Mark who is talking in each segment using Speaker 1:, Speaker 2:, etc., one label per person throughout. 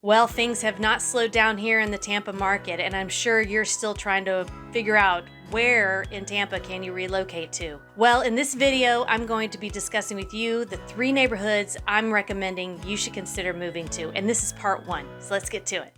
Speaker 1: Well, things have not slowed down here in the Tampa market, and I'm sure you're still trying to figure out where in Tampa can you relocate to. Well, in this video, I'm going to be discussing with you the 3 neighborhoods I'm recommending you should consider moving to, and this is part 1, so let's get to it.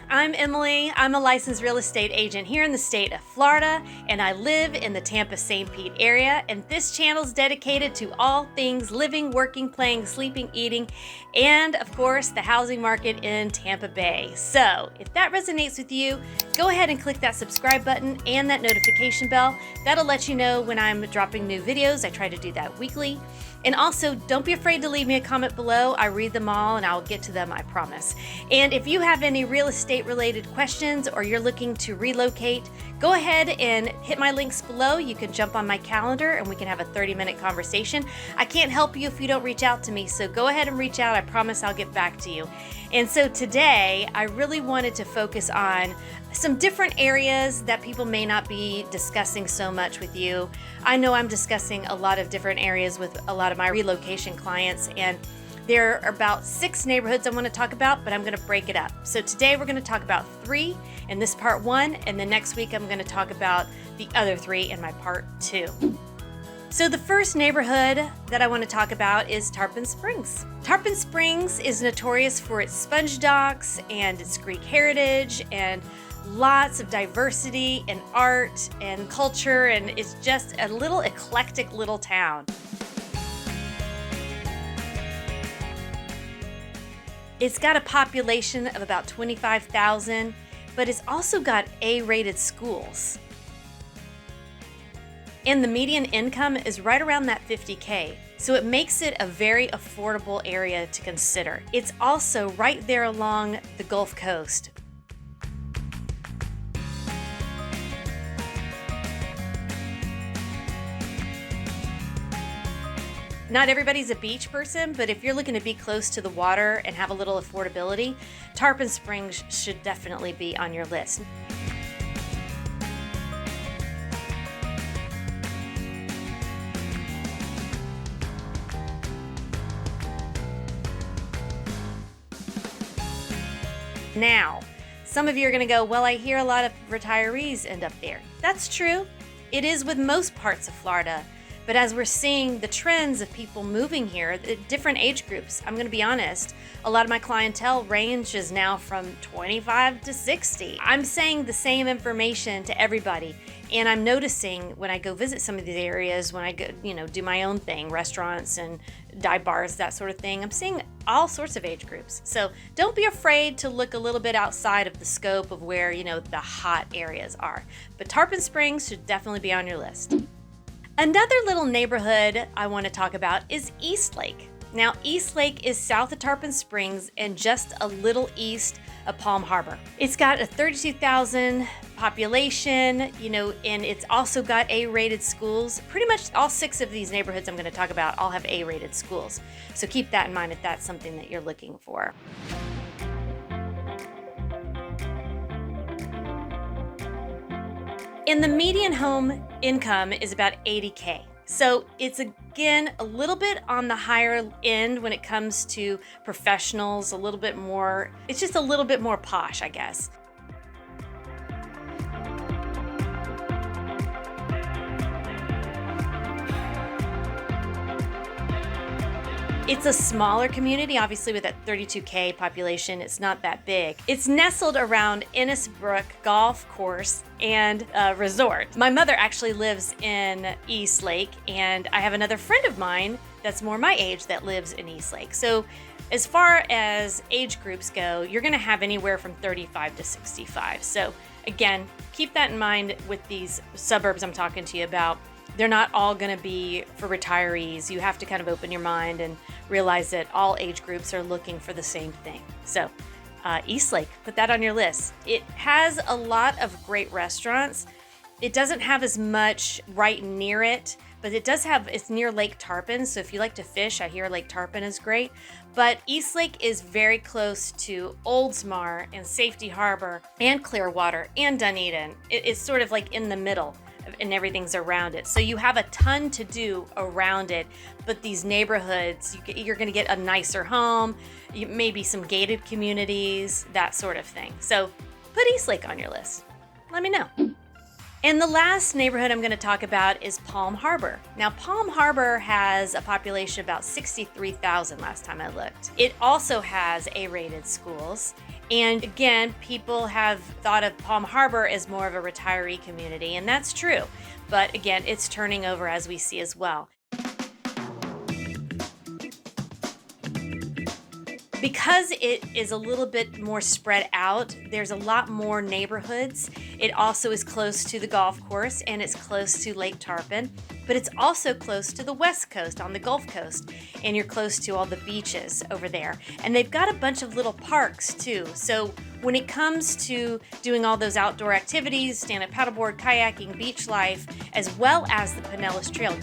Speaker 1: I'm Emily. I'm a licensed real estate agent here in the state of Florida, and I live in the Tampa St. Pete area, and this channel is dedicated to all things living, working, playing, sleeping, eating, and of course, the housing market in Tampa Bay. So if that resonates with you, go ahead and click that subscribe button and that notification bell. That'll let you know when I'm dropping new videos. I try to do that weekly. And also, don't be afraid to leave me a comment below. I read them all and I'll get to them, I promise. And if you have any real estate related questions or you're looking to relocate, go ahead and hit my links below. You can jump on my calendar and we can have a 30-minute conversation. I can't help you if you don't reach out to me, so go ahead and reach out. I promise I'll get back to you. And so today, I really wanted to focus on some different areas that people may not be discussing so much with you. I know I'm discussing a lot of different areas with a lot of my relocation clients, and there are about 6 neighborhoods I want to talk about, but I'm going to break it up. So today we're going to talk about 3 in this part 1, and then next week I'm going to talk about the other 3 in my part 2. So the first neighborhood that I want to talk about is Tarpon Springs. Tarpon Springs is notorious for its sponge docks and its Greek heritage and lots of diversity and art and culture, and it's just a little eclectic little town. It's got a population of about 25,000, but it's also got A-rated schools. And the median income is right around that $50K, so it makes it a very affordable area to consider. It's also right there along the Gulf Coast. Not everybody's a beach person, but if you're looking to be close to the water and have a little affordability, Tarpon Springs should definitely be on your list. Now, some of you are going to go, well, I hear a lot of retirees end up there. That's true. It is with most parts of Florida. But as we're seeing the trends of people moving here, different age groups, I'm going to be honest, a lot of my clientele ranges now from 25 to 60. I'm saying the same information to everybody. And I'm noticing when I go visit some of these areas, when I go, do my own thing, restaurants and dive bars, that sort of thing, I'm seeing all sorts of age groups. So don't be afraid to look a little bit outside of the scope of where, the hot areas are. But Tarpon Springs should definitely be on your list. Another little neighborhood I want to talk about is Eastlake. Now, Eastlake is south of Tarpon Springs and just a little east of Palm Harbor. It's got a 32,000 population, and it's also got A-rated schools. Pretty much all 6 of these neighborhoods I'm going to talk about all have A-rated schools. So keep that in mind if that's something that you're looking for. And the median home income is about $80K. So it's again a little bit on the higher end when it comes to professionals, a little bit more, it's just a little bit more posh, I guess. It's a smaller community, obviously with that 32K population, it's not that big. It's nestled around Innisbrook Golf Course and resort. My mother actually lives in Eastlake, and I have another friend of mine that's more my age that lives in Eastlake. So as far as age groups go, you're gonna have anywhere from 35 to 65. So again, keep that in mind with these suburbs I'm talking to you about. They're not all going to be for retirees. You have to kind of open your mind and realize that all age groups are looking for the same thing. So Eastlake, put that on your list. It has a lot of great restaurants. It doesn't have as much right near it, but it's near Lake Tarpon. So if you like to fish, I hear Lake Tarpon is great. But Eastlake is very close to Oldsmar and Safety Harbor and Clearwater and Dunedin. It's sort of like in the middle, and everything's around it. So you have a ton to do around it, but these neighborhoods, you're gonna get a nicer home, maybe some gated communities, that sort of thing. So put Eastlake on your list. Let me know. And the last neighborhood I'm going to talk about is Palm Harbor. Now, Palm Harbor has a population of about 63,000 last time I looked. It also has A-rated schools. And again, people have thought of Palm Harbor as more of a retiree community, and that's true. But again, it's turning over as we see as well. Because it is a little bit more spread out, there's a lot more neighborhoods. It also is close to the golf course and it's close to Lake Tarpon, but it's also close to the West Coast on the Gulf Coast, and you're close to all the beaches over there. And they've got a bunch of little parks too. So when it comes to doing all those outdoor activities, stand-up paddleboard, kayaking, beach life, as well as the Pinellas Trail.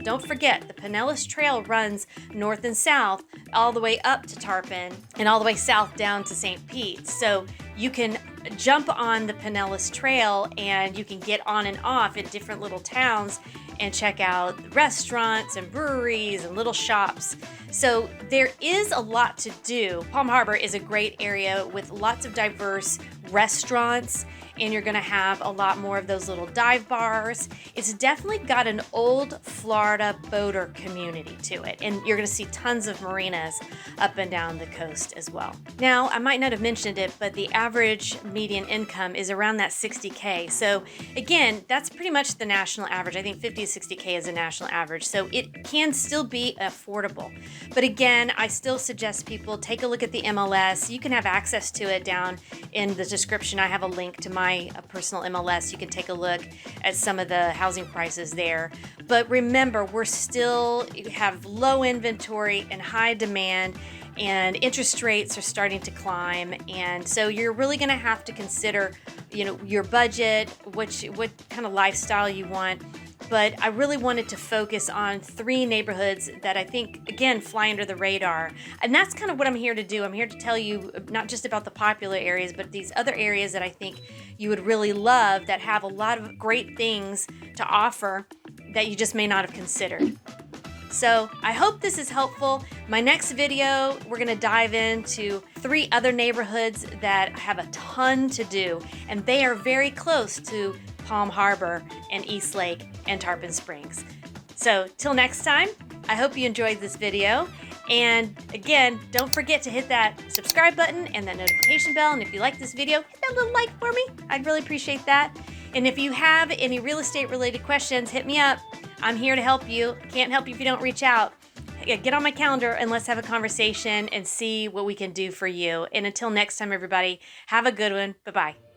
Speaker 1: Don't forget, the Pinellas Trail runs north and south all the way up to Tarpon and all the way south down to St. Pete. So you can jump on the Pinellas Trail and you can get on and off in different little towns and check out restaurants and breweries and little shops. So there is a lot to do. Palm Harbor is a great area with lots of diverse restaurants, and you're gonna have a lot more of those little dive bars. It's definitely got an old Florida boater community to it, and you're gonna see tons of marinas up and down the coast as well. Now, I might not have mentioned it, but the average median income is around that 60K. So again, that's pretty much the national average. I think 50 to 60K is a national average. So it can still be affordable. But again, I still suggest people take a look at the MLS. You can have access to it down in the description. I have a link to my personal MLS. You can take a look at some of the housing prices there. But remember, we're still have low inventory and high demand, and interest rates are starting to climb. And so you're really going to have to consider, your budget, what kind of lifestyle you want. But I really wanted to focus on 3 neighborhoods that I think, again, fly under the radar. And that's kind of what I'm here to do. I'm here to tell you not just about the popular areas, but these other areas that I think you would really love, that have a lot of great things to offer that you just may not have considered. So I hope this is helpful. My next video, we're gonna dive into 3 other neighborhoods that have a ton to do, and they are very close to Palm Harbor and Eastlake and Tarpon Springs. So till next time, I hope you enjoyed this video. And again, don't forget to hit that subscribe button and that notification bell. And if you like this video, hit that little like for me. I'd really appreciate that. And if you have any real estate related questions, hit me up. I'm here to help you. Can't help you if you don't reach out. Get on my calendar and let's have a conversation and see what we can do for you. And until next time, everybody, have a good one. Bye-bye.